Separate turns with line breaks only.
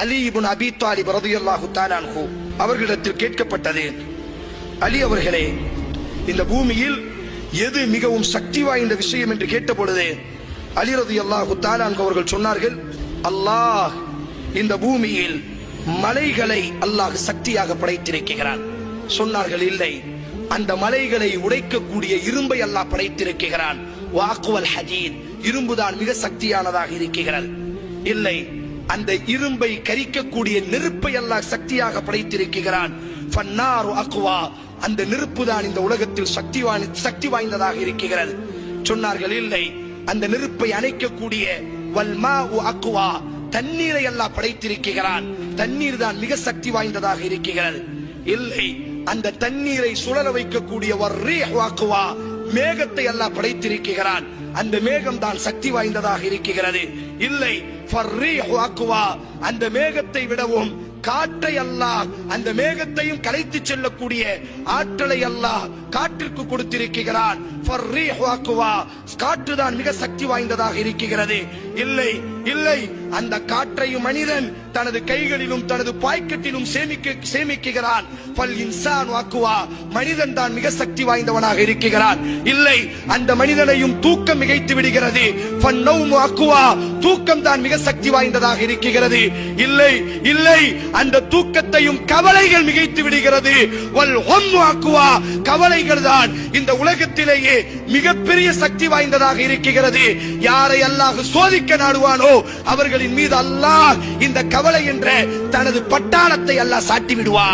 அலி இப்னு அபீ தாலிப் ரலியல்லாஹு தஆலா அன்ஹு அவர்களிடத்தில் கேட்கப்பட்டது, அலி அவர்களே, இந்த பூமியில் எது மிகவும் சக்தி வாய்ந்த விஷயம் என்று கேட்டபொழுது அலி ரலியல்லாஹு தஆலா அன்ஹு அவர்கள் சொன்னார்கள், அல்லாஹ் இந்த பூமியில் மலைகளை அல்லாஹ் சக்தியாக படைத்திருக்கிறான். சொன்னார்கள், இல்லை, அந்த மலைகளை உடைக்கக்கூடிய இரும்பை அல்லாஹ் படைத்திருக்கிறான். வாக்குவல் ஹதீத், இரும்புதான் மிக சக்தியானதாக இருக்கிறது. இல்லை, அந்த இரும்பை கரிக்கக்கூடிய நெருப்பை அல்லாஹ் சக்தியாக படைத்திருக்கிறான். ஃபன்னாரு அக்வா, அந்த நெருப்பு தான் இந்த உலகத்தில் சக்தி வாய்ந்ததாக இருக்கிறது. சொன்னார்கள், இல்லை, அந்த நெருப்பை அணைக்கக்கூடிய வல்மாஉ அக்வா, தண்ணீரை அல்லாஹ் படைத்திருக்கிறான். தண்ணீர் தான் மிக சக்தி வாய்ந்ததாக இருக்கிறது. இல்லை, அந்த தண்ணீரை சுழல வைக்கக்கூடிய வர்ரீஹ் அக்வா, மேகத்தை அல்லாஹ் படைத்திருக்கிறான். அந்த மேகம் தான் சக்தி வாய்ந்ததாக இருக்கிறது. இல்லை, ஃபர்ரீஹு அக்வா, அந்த மேகத்தை விடவும் காற்றை அல்லாஹ், அந்த மேகத்தையும் கலைத்து செல்லக்கூடிய ஆற்றலை அல்லாஹ் காற்றிற்கு கொடுத்திருக்கிறான். ஃபர்ரீஹு அக்வா, காற்று தான் மிக சக்தி வாய்ந்ததாக இருக்கிறது. இல்லை, இல்லை, அந்த காற்றையும் மனிதன் தனது கைகளிலும் தனது பாக்கெட்டிலும் சேமிக்கிறான். ஃபல் இன்சானு அக்வா, மனிதன் தான் மிக சக்தி வாய்ந்தவனாக இருக்கிறான். இல்லை, அந்த மனிதனையும் தூக்கம் மிகைத்து விடுகிறது. ஃபன்னௌமு அக்வா, தூக்கம் தான் மிக சக்தி வாய்ந்ததாக இருக்கிறது. இல்லை, இல்லை, அந்த தூக்கத்தையும் கவலைகள் மிகைத்து விடுகிறது. வல் ஹம்மு அக்வா, கவலைகள் தான் இந்த உலகத்திலேயே மிகப்பெரிய சக்தி வாய்ந்ததாக இருக்கிறது. யாரை அல்லாஹ் சோதிக்க நாடுவானோ அவர்களின் மீது அல்லாஹ் இந்த கவலை என்ற தனது பட்டாளத்தை அல்லாஹ் சாட்டி விடுவான்.